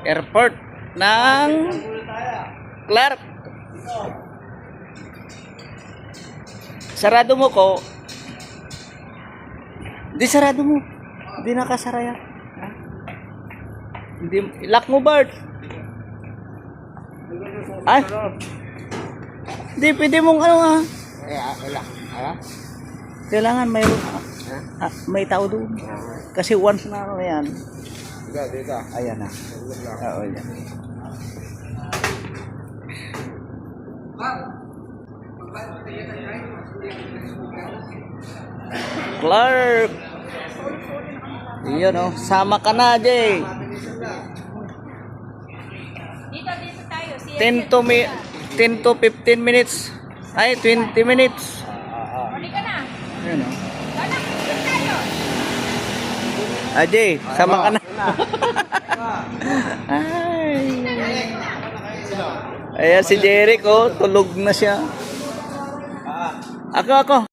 Airport ng Clark. Sarado mo ko. Hindi sarado mo. Hindi nakasara yan. Hindi, lock mo, Bart. Ay. Hindi, pwede mong ano nga. Kailangan may tao doon. Kasi once na ano yan. Dito. Ayan na. Oo, yan. Clark. Iyon oh, sama ka na, Jay. Dito tayo. 10 to 15 minutes. Ay, 20 minutes. Huli ka na. Ayun oh. Wala, dito tayo. Jay, sama ka na. Ay. Ayan si Jeric oh, tulog na siya. Ako.